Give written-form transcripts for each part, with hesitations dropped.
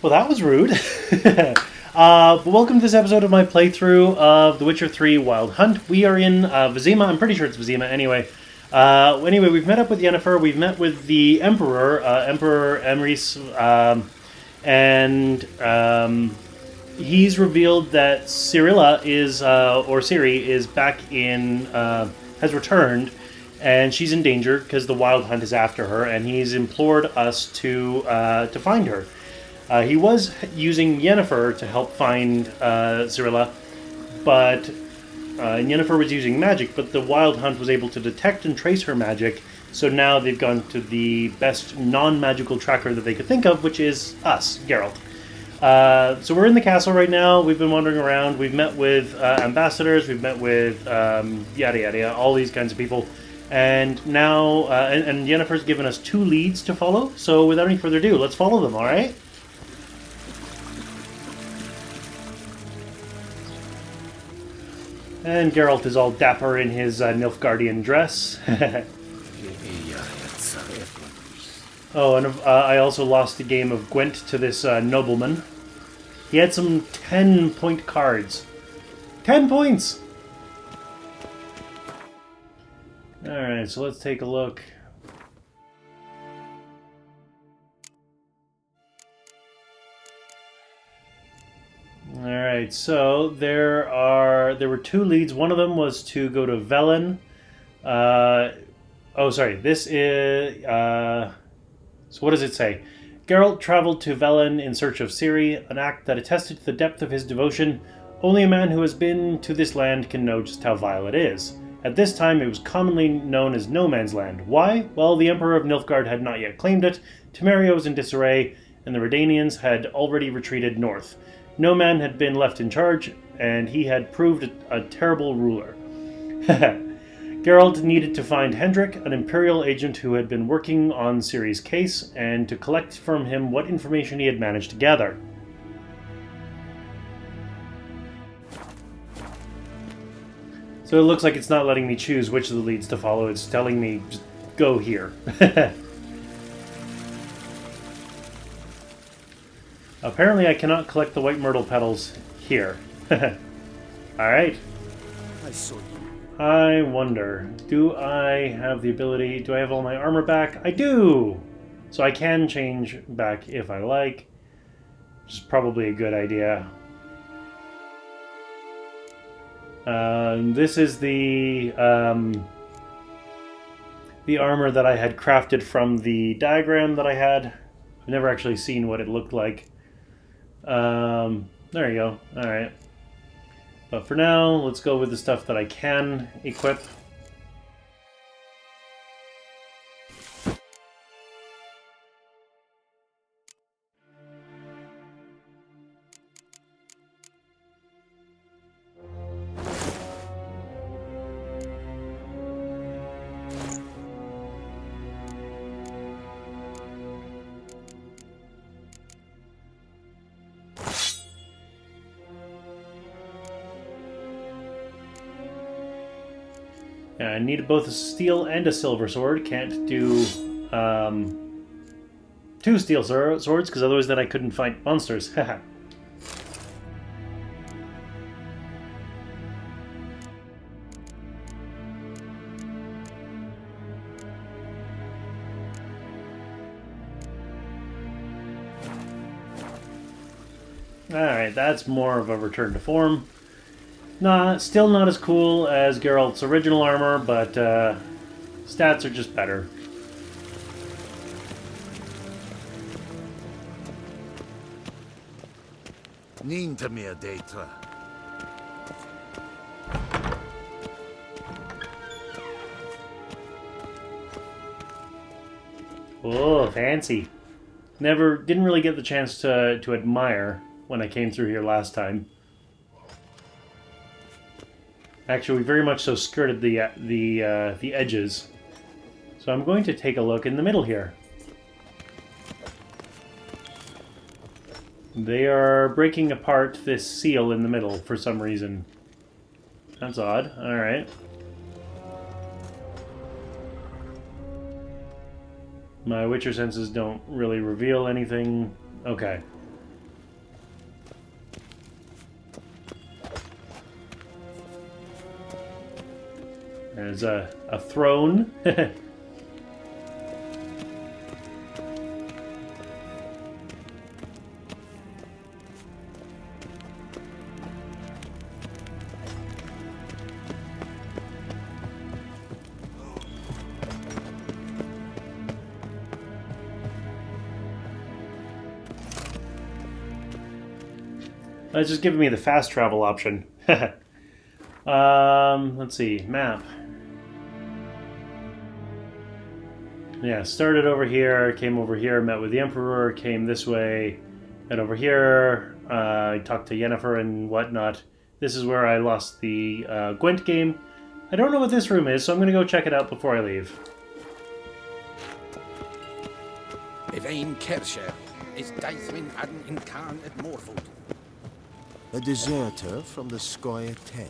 Well, that was rude. But welcome to this episode of my playthrough of The Witcher 3 Wild Hunt. We are in Vizima. I'm pretty sure it's Vizima anyway. Anyway, we've met up with Yennefer. We've met with the Emperor, Emperor Emrys, and he's revealed that Cyrilla is, or Ciri, is back in, has returned, and she's in danger because the Wild Hunt is after her, and he's implored us to find her. He was using Yennefer to help find Cyrilla, but Yennefer was using magic, but the Wild Hunt was able to detect and trace her magic, so now they've gone to the best non-magical tracker that they could think of, which is us, Geralt. So we're in the castle right now. We've been wandering around. We've met with ambassadors. We've met with yada yada, all these kinds of people. And now, and Yennefer's given us 2 leads to follow, so without any further ado, let's follow them, alright? And Geralt is all dapper in his Nilfgaardian dress. Oh, and I also lost a game of Gwent to this nobleman. He had some 10-point cards. 10 points! Alright, so let's take a look. Alright, so there were 2 leads. One of them was to go to Velen. This is... so what does it say? Geralt traveled to Velen in search of Ciri, an act that attested to the depth of his devotion. Only a man who has been to this land can know just how vile it is. At this time, it was commonly known as No Man's Land. Why? Well, the Emperor of Nilfgaard had not yet claimed it, Temeria was in disarray, and the Redanians had already retreated north. No man had been left in charge, and he had proved a terrible ruler. Geralt needed to find Hendrik, an Imperial agent who had been working on Ciri's case, and to collect from him what information he had managed to gather. So it looks like it's not letting me choose which of the leads to follow. It's telling me, just go here. Apparently I cannot collect the white myrtle petals here. Alright. I saw you. I wonder, do I have the ability, do I have all my armor back? I do! So I can change back if I like, which is probably a good idea. This is the armor that I had crafted from the diagram that I had. I've never actually seen what it looked like. There you go. Alright. But for now, let's go with the stuff that I can equip. I need both a steel and a silver sword. Can't do 2 steel swords, because otherwise then I couldn't fight monsters. Haha. Alright, that's more of a return to form. Nah, still not as cool as Geralt's original armor, but stats are just better. Ninta mia data. Oh, fancy. Didn't really get the chance to admire when I came through here last time. Actually, we very much so skirted the edges. So I'm going to take a look in the middle here. They are breaking apart this seal in the middle for some reason. That's odd. Alright. My Witcher senses don't really reveal anything. Okay. There's a throne. It's just giving me the fast travel option. Let's see. Map. Yeah, started over here, came over here, met with the Emperor, came this way, and over here, I talked to Yennefer and whatnot. This is where I lost the Gwent game. I don't know what this room is, so I'm going to go check it out before I leave. Velen Kersher is Daithwin Adden in Khan at Morfold. A deserter from the Skoye 10.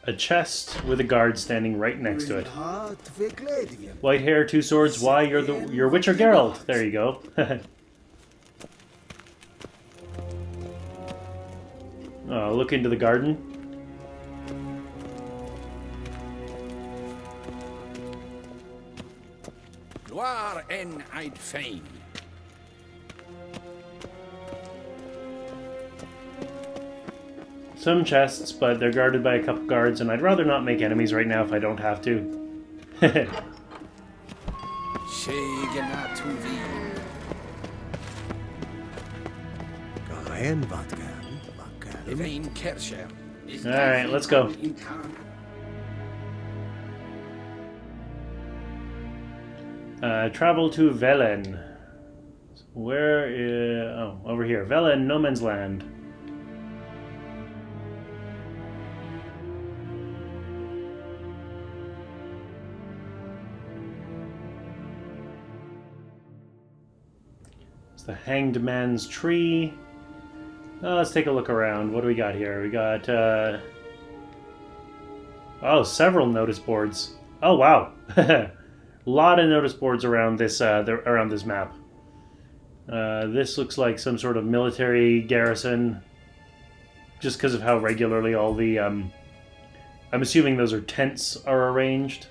A chest with a guard standing right next to it. White hair, 2 swords. Why, you're Witcher Geralt. There you go. Oh, look into the garden. Gloire en Eid Fein. Some chests, but they're guarded by a couple guards, and I'd rather not make enemies right now if I don't have to. Alright, let's go. Travel to Velen. Where is... Oh, over here. Velen, no man's land. It's the Hanged Man's Tree. Let's take a look around. What do we got here? We got... Oh, several notice boards. Oh, wow. A lot of notice boards around this map. This looks like some sort of military garrison, just because of how regularly all the... I'm assuming those are tents are arranged.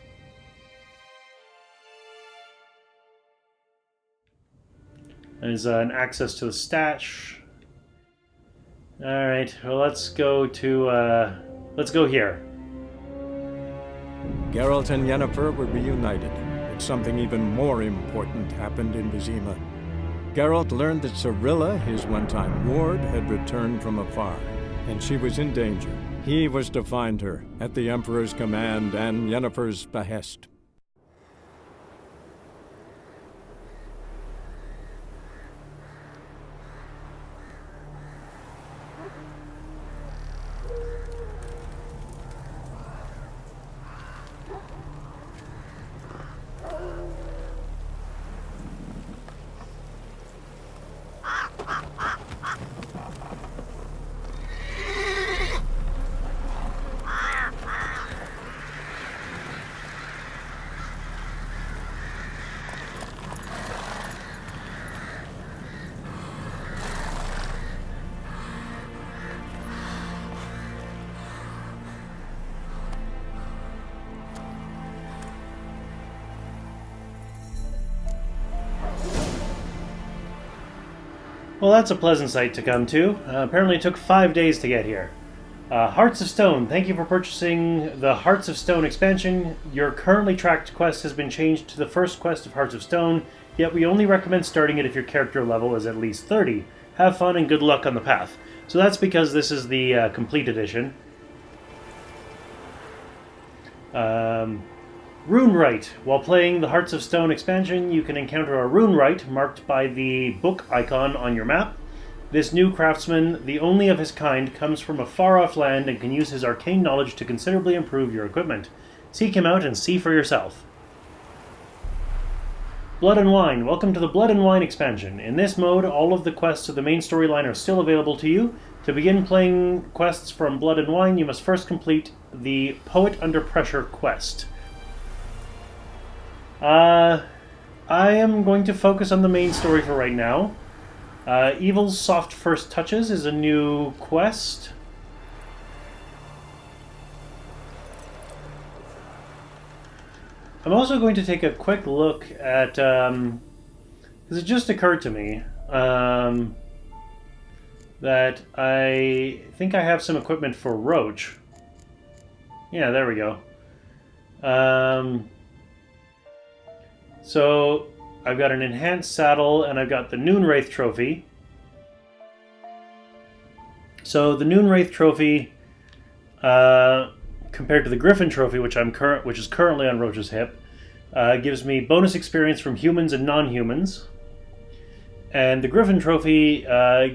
There's an access to the stash. Alright, well let's go here. Geralt and Yennefer were reunited, but something even more important happened in Vizima. Geralt learned that Cirilla, his one-time ward, had returned from afar, and she was in danger. He was to find her, at the Emperor's command and Yennefer's behest. Well, that's a pleasant sight to come to. Apparently it took 5 days to get here. Hearts of Stone, thank you for purchasing the Hearts of Stone expansion. Your currently tracked quest has been changed to the first quest of Hearts of Stone, yet we only recommend starting it if your character level is at least 30. Have fun and good luck on the path. So that's because this is the complete edition. Runewrite. While playing the Hearts of Stone expansion, you can encounter a Runewrite marked by the book icon on your map. This new craftsman, the only of his kind, comes from a far-off land and can use his arcane knowledge to considerably improve your equipment. Seek him out and see for yourself. Blood and Wine. Welcome to the Blood and Wine expansion. In this mode, all of the quests of the main storyline are still available to you. To begin playing quests from Blood and Wine, you must first complete the Poet Under Pressure quest. I am going to focus on the main story for right now. Evil's Soft First Touches is a new quest. I'm also going to take a quick look at, because it just occurred to me that I think I have some equipment for Roach. Yeah, there we go. So I've got an enhanced saddle and I've got the Noon Wraith trophy. So the Noon Wraith trophy, compared to the Griffin trophy, which is currently on Roach's hip, gives me bonus experience from humans and non-humans. And the Griffin trophy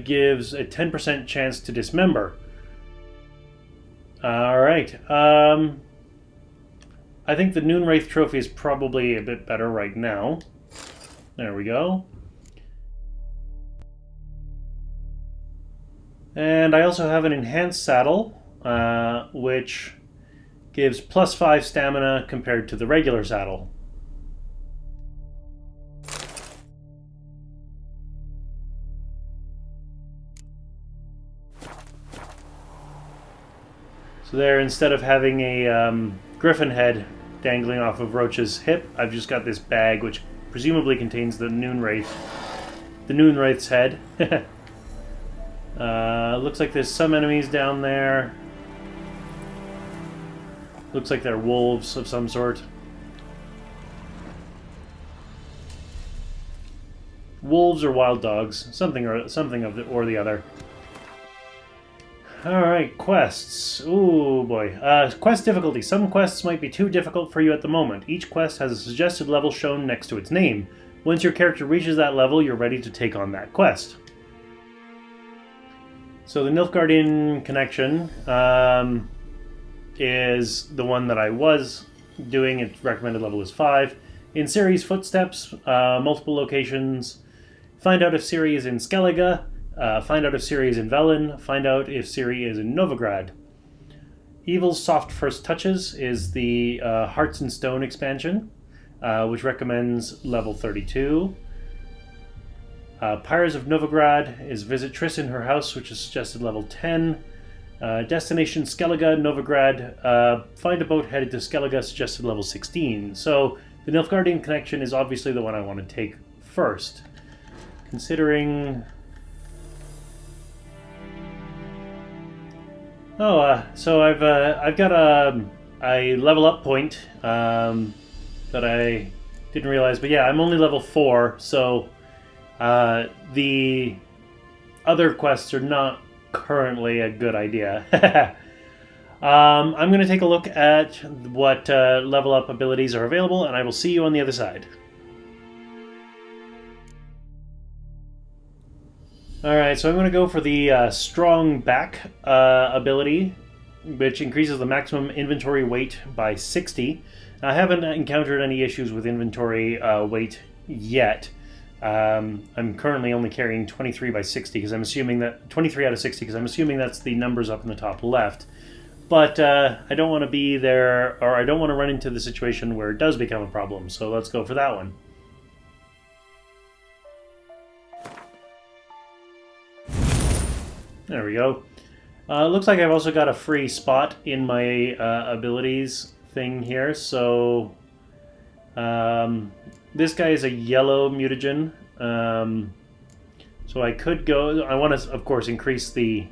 gives a 10% chance to dismember. Alright. I think the Noon Wraith trophy is probably a bit better right now. There we go. And I also have an enhanced saddle, which gives +5 stamina compared to the regular saddle. So there, instead of having a griffin head dangling off of Roach's hip, I've just got this bag which presumably contains the Noon Wraith's head. Looks like there's some enemies down there. Looks like they're wolves of some sort. Wolves or wild dogs, something of the other. Alright, quests. Ooh, boy. Quest difficulty. Some quests might be too difficult for you at the moment. Each quest has a suggested level shown next to its name. Once your character reaches that level, you're ready to take on that quest. So the Nilfgaardian connection is the one that I was doing. Its recommended level is 5. In Ciri's footsteps, multiple locations. Find out if Ciri is in Skellige. Find out if Ciri is in Velen. Find out if Ciri is in Novigrad. Evil's Soft First Touches is the Hearts and Stone expansion, which recommends level 32. Pyres of Novigrad is Visit Triss in her house, which is suggested level 10. Destination Skellige, Novigrad. Find a boat headed to Skellige, suggested level 16. So the Nilfgaardian connection is obviously the one I want to take first. Considering... so I've got a level up point that I didn't realize, but yeah, I'm only level 4, so the other quests are not currently a good idea. I'm going to take a look at what level up abilities are available, and I will see you on the other side. Alright, so I'm going to go for the Strong Back ability, which increases the maximum inventory weight by 60. I haven't encountered any issues with inventory weight yet. I'm currently only carrying 23 by 60 because I'm assuming that 23 out of 60 because I'm assuming that's the numbers up in the top left. But I don't want to be there, or I don't want to run into the situation where it does become a problem. So let's go for that one. There we go. Looks like I've also got a free spot in my abilities thing here. So this guy is a yellow mutagen. So I could go... I want to, of course, increase the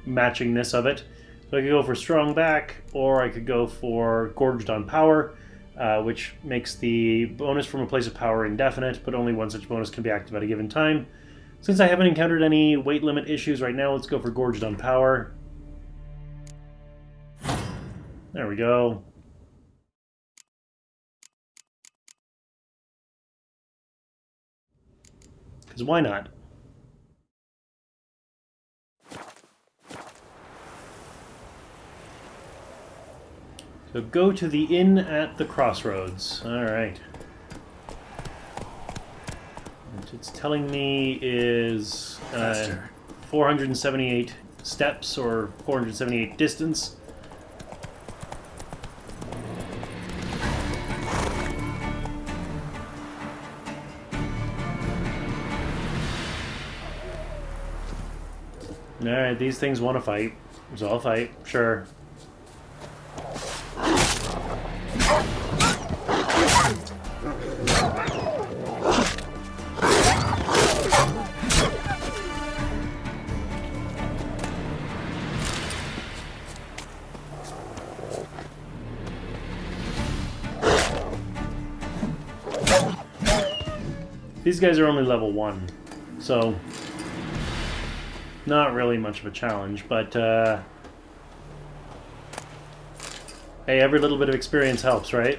matchingness of it. So I could go for Strong Back, or I could go for Gorged on Power, which makes the bonus from a place of power indefinite, but only one such bonus can be active at a given time. Since I haven't encountered any weight limit issues right now, let's go for Gorged on Power. There we go. Because why not? So go to the inn at the crossroads. Alright. What it's telling me is 478 steps, or 478 distance. Alright, these things want to fight. So I'll fight, sure. These guys are only level 1, so not really much of a challenge, but hey, every little bit of experience helps, right?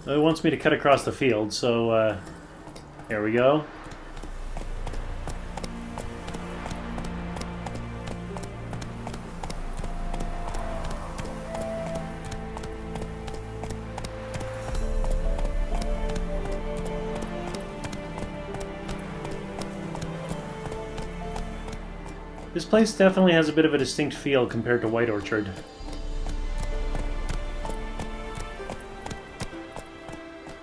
It wants me to cut across the field, so here we go. This place definitely has a bit of a distinct feel compared to White Orchard.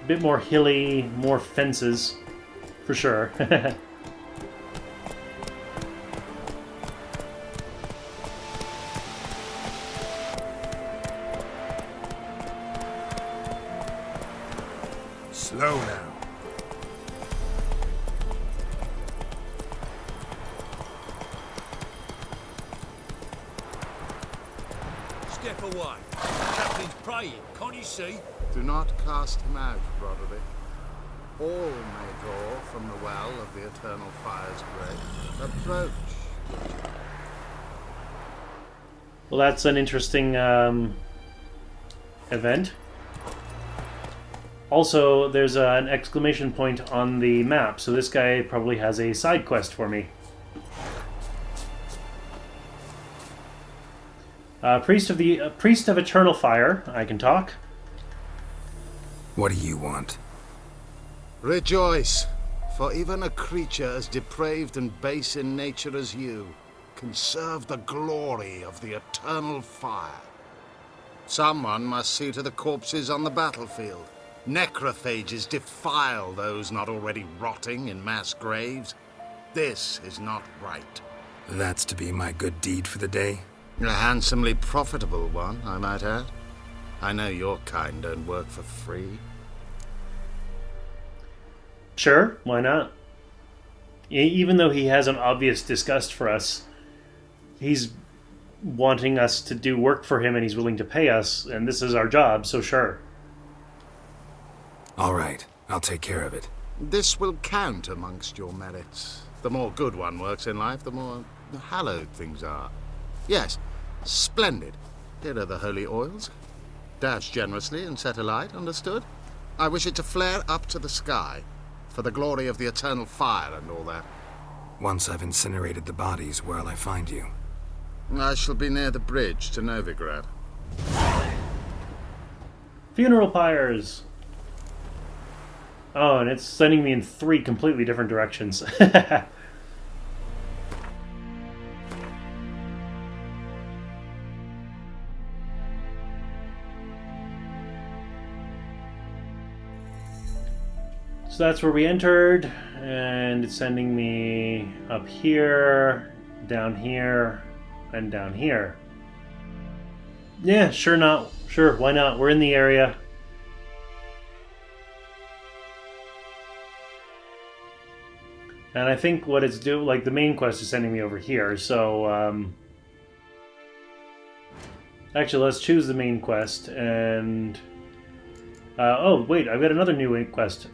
A bit more hilly, more fences, for sure. Slow now. Step away. Captain's praying, can't you see? Do not cast him out, Brotherly. All may draw from the well of the eternal fire's grave. Approach. Well, that's an interesting event. Also, there's an exclamation point on the map, so this guy probably has a side quest for me. Priest of Eternal Fire. I can talk. What do you want? Rejoice, for even a creature as depraved and base in nature as you can serve the glory of the eternal fire. Someone must see to the corpses on the battlefield. Necrophages defile those not already rotting in mass graves. This is not right. That's to be my good deed for the day? A handsomely profitable one, I might add. I know your kind don't work for free. Sure, why not? Even though he has an obvious disgust for us, he's wanting us to do work for him and he's willing to pay us, and this is our job, so sure. All right, I'll take care of it. This will count amongst your merits. The more good one works in life, the more hallowed things are. Yes, splendid. Here are the holy oils. Dash generously and set alight, understood? I wish it to flare up to the sky, for the glory of the eternal fire and all that. Once I've incinerated the bodies, where'll I find you? I shall be near the bridge to Novigrad. Funeral pyres! Oh, and it's sending me in 3 completely different directions. So that's where we entered, and it's sending me up here, down here, and down here. Yeah, sure, why not? We're in the area. And I think what it's doing, like the main quest is sending me over here, so actually let's choose the main quest, and oh wait, I've got another new quest.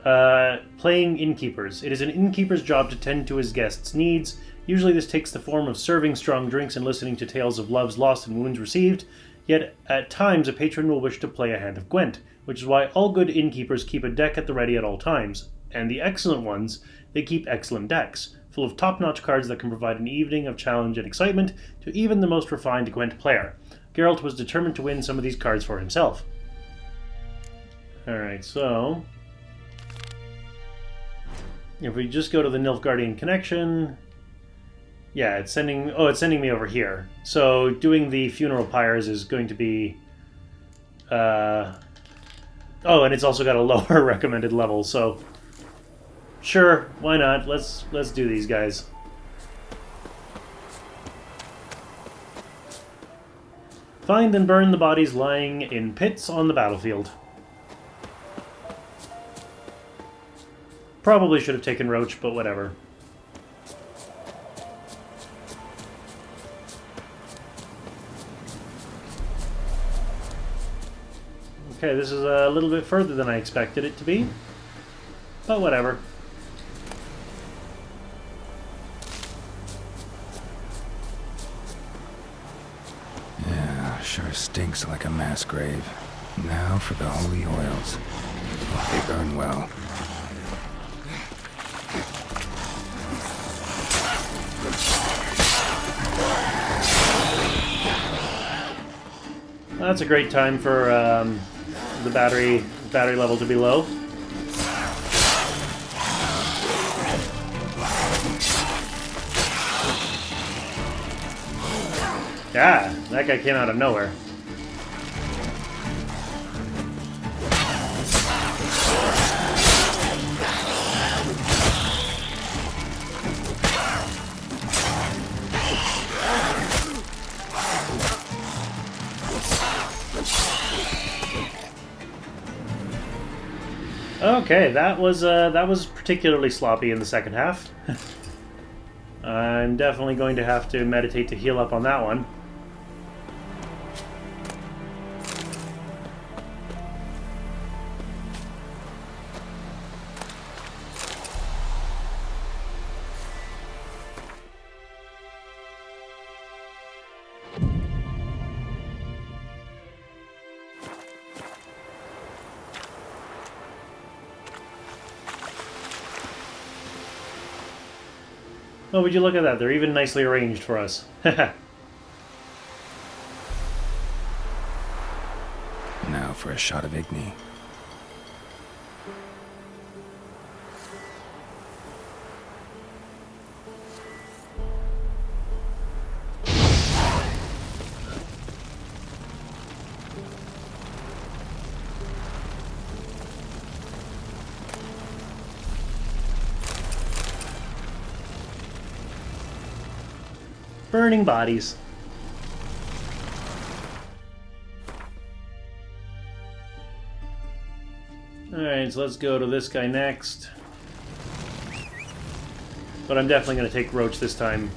Playing innkeepers. It is an innkeeper's job to tend to his guests' needs. Usually this takes the form of serving strong drinks and listening to tales of loves lost and wounds received, yet at times a patron will wish to play a hand of Gwent, which is why all good innkeepers keep a deck at the ready at all times, and the excellent ones, they keep excellent decks, full of top-notch cards that can provide an evening of challenge and excitement to even the most refined Gwent player. Geralt was determined to win some of these cards for himself. Alright, so if we just go to the Nilfgaardian Connection, Yeah, it's sending... Oh, it's sending me over here. So doing the funeral pyres is going to be... Oh, and it's also got a lower recommended level, so... Sure, why not? Let's do these guys. Find and burn the bodies lying in pits on the battlefield. Probably should have taken Roach, but whatever. Okay, this is a little bit further than I expected it to be, but whatever. Yeah, sure stinks like a mass grave. Now for the holy oils. They burn well. That's a great time for the battery level to be low. Yeah, that guy came out of nowhere. Okay, that was particularly sloppy in the second half. I'm definitely going to have to meditate to heal up on that one. Oh, would you look at that? They're even nicely arranged for us. Now for a shot of Igni. Burning bodies. Alright, so let's go to this guy next. But I'm definitely going to take Roach this time.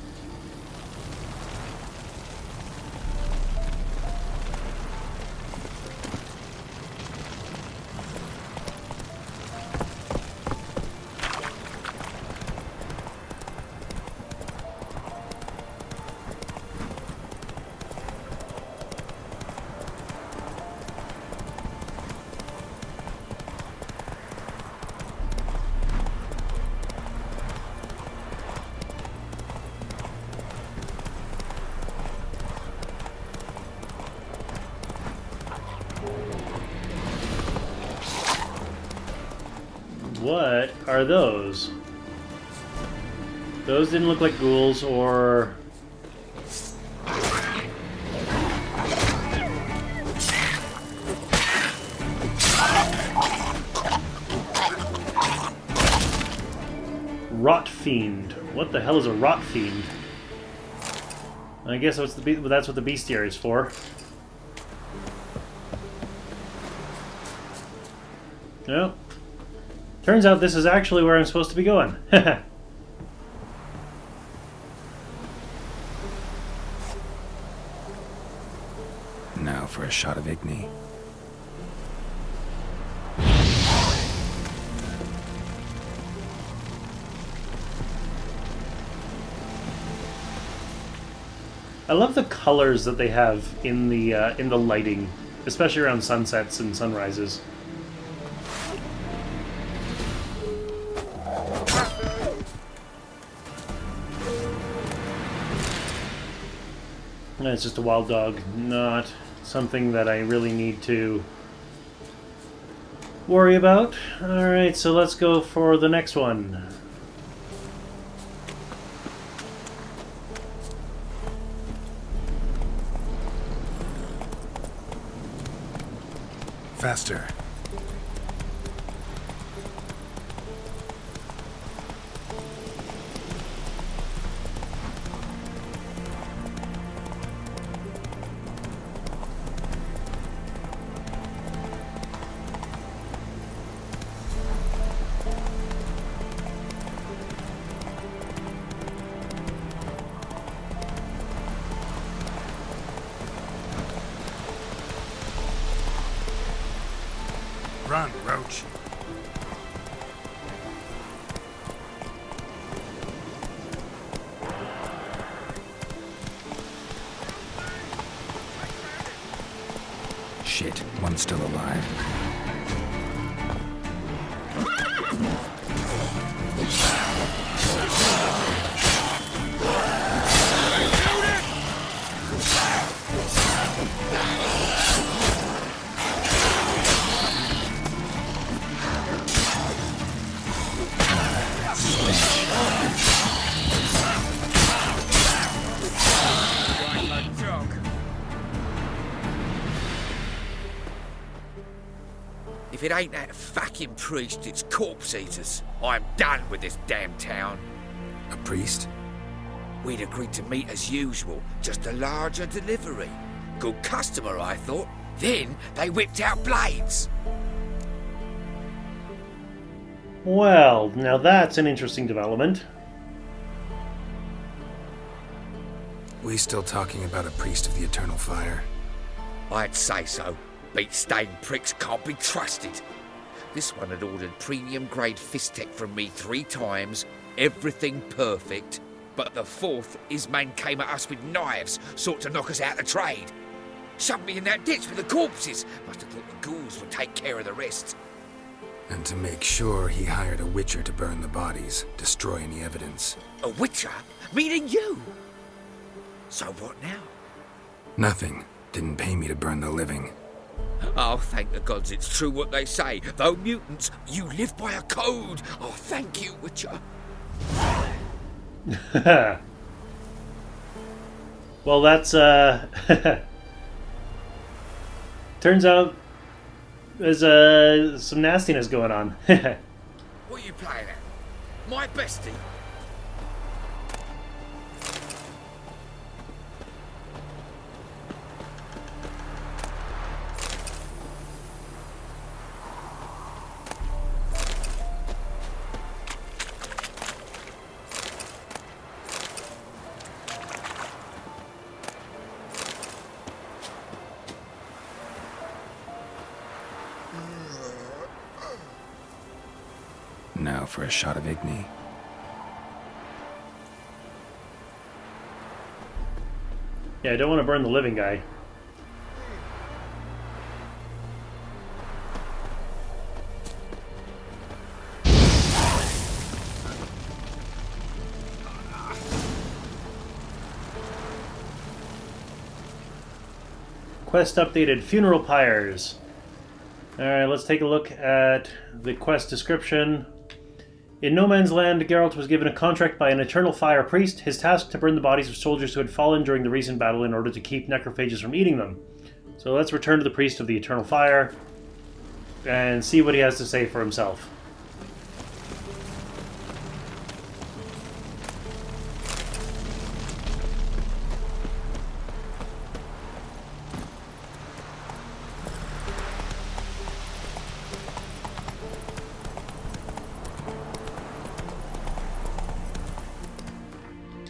What are those? Those didn't look like ghouls or... Rot Fiend. What the hell is a Rot Fiend? I guess that's what the bestiary is for. Well, turns out this is actually where I'm supposed to be going. Now for a shot of Igni. I love the colors that they have in the lighting, especially around sunsets and sunrises. It's just a wild dog, not something that I really need to worry about. Alright, so let's go for the next one. Faster. Run, Roach. Shit, one's still alive. If it ain't that fucking priest, it's corpse eaters. I'm done with this damn town. A priest? We'd agreed to meet as usual, just a larger delivery. Good customer, I thought. Then they whipped out blades. Well, now that's an interesting development. We still talking about a priest of the eternal fire? I'd say so. Beat-stained pricks can't be trusted. This one had ordered premium-grade fist-tech from me 3 times, everything perfect. But the 4th, his man came at us with knives, sought to knock us out of trade. Shoved me in that ditch with the corpses. Must have thought the ghouls would take care of the rest. And to make sure, he hired a witcher to burn the bodies, destroy any evidence. A witcher? Meaning you? So what now? Nothing. Didn't pay me to burn the living. Oh, thank the gods it's true what they say. Though mutants, you live by a code. Oh, thank you, Witcher. Well, that's, turns out there's some nastiness going on. What are you playing at? My bestie? Now for a shot of Igni. Yeah, I don't want to burn the living guy. Quest updated. Funeral pyres. Alright, let's take a look at the quest description. In No Man's Land, Geralt was given a contract by an Eternal Fire priest. His task to burn the bodies of soldiers who had fallen during the recent battle in order to keep necrophages from eating them. So let's return to the priest of the Eternal Fire and see what he has to say for himself.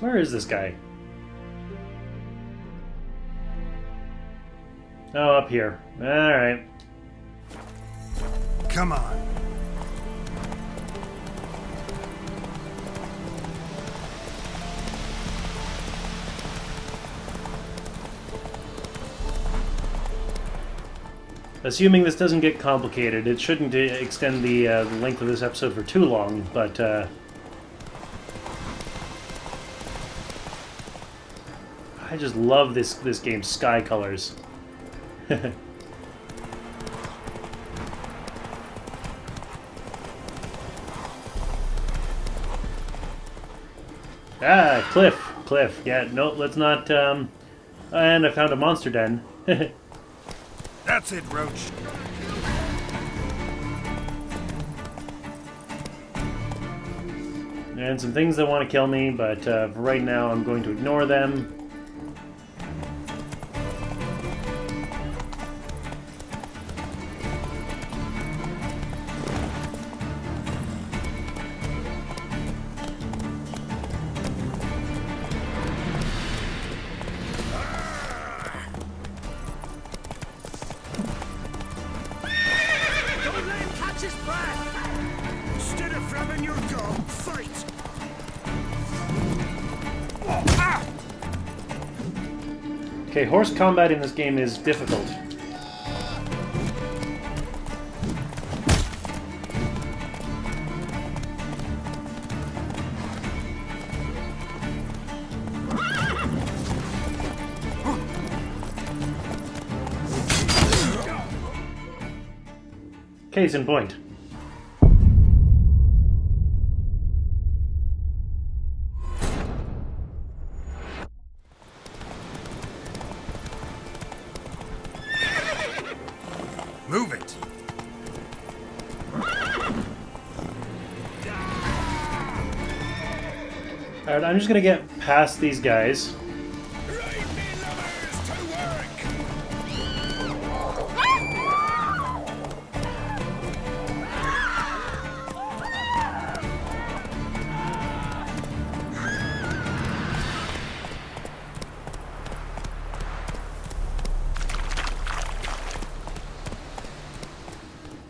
Where is this guy? Oh, up here. Alright. Come on. Assuming this doesn't get complicated, it shouldn't extend the length of this episode for too long, but I just love this game's sky colors. Ah, cliff. Yeah, no, let's not. And I found a monster den. That's it, Roach. And some things that want to kill me, but for right now I'm going to ignore them. Don't let him catch his breath! Instead of grabbing your gun, fight! Okay, horse combat in this game is difficult. Case in point. Move it! Alright, I'm just gonna get past these guys.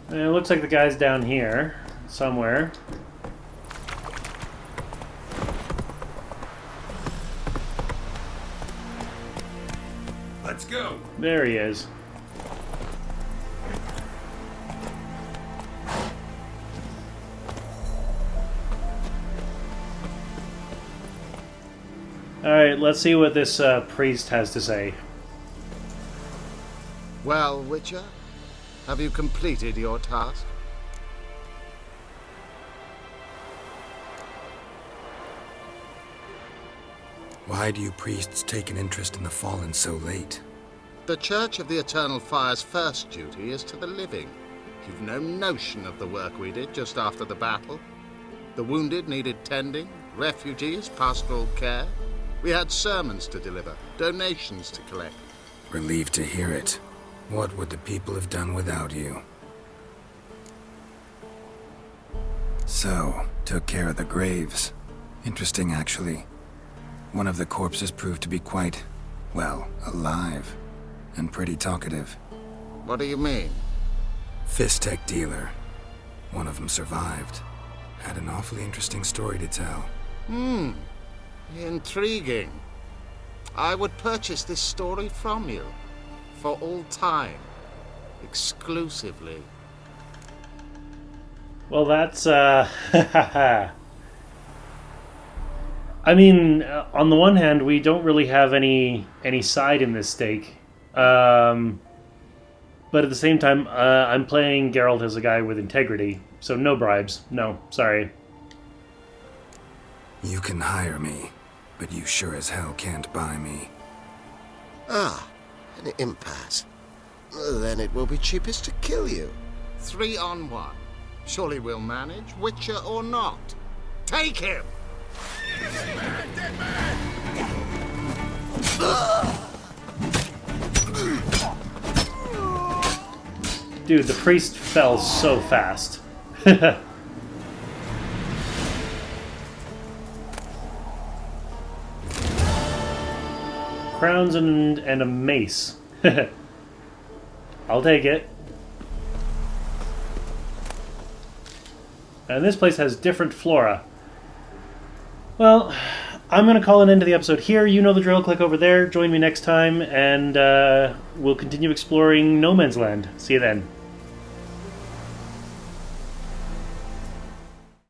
And it looks like the guy's down here somewhere. Let's go! There he is. Alright, let's see what this priest has to say. Well, Witcher, have you completed your task? Why do you priests take an interest in the fallen so late? The Church of the Eternal Fire's first duty is to the living. You've no notion of the work we did just after the battle. The wounded needed tending, refugees, pastoral care. We had sermons to deliver, donations to collect. Relieved to hear it. What would the people have done without you? So, took care of the graves. Interesting, actually. One of the corpses proved to be quite, well, alive. And pretty talkative. What do you mean? Fist tech dealer. One of them survived. Had an awfully interesting story to tell. Intriguing. I would purchase this story from you. For all time. Exclusively. Well, that's, I mean, on the one hand, we don't really have any side in this stake. But at the same time, I'm playing Geralt as a guy with integrity. So no bribes. No, sorry. You can hire me, but you sure as hell can't buy me. Ah, an impasse. Then it will be cheapest to kill you. 3 on 1. Surely we'll manage, Witcher or not. Take him! Dude, the priest fell so fast. Crowns and a mace. I'll take it. And this place has different flora. Well, I'm going to call an end to the episode here. You know the drill. Click over there. Join me next time, and we'll continue exploring No Man's Land. See you then.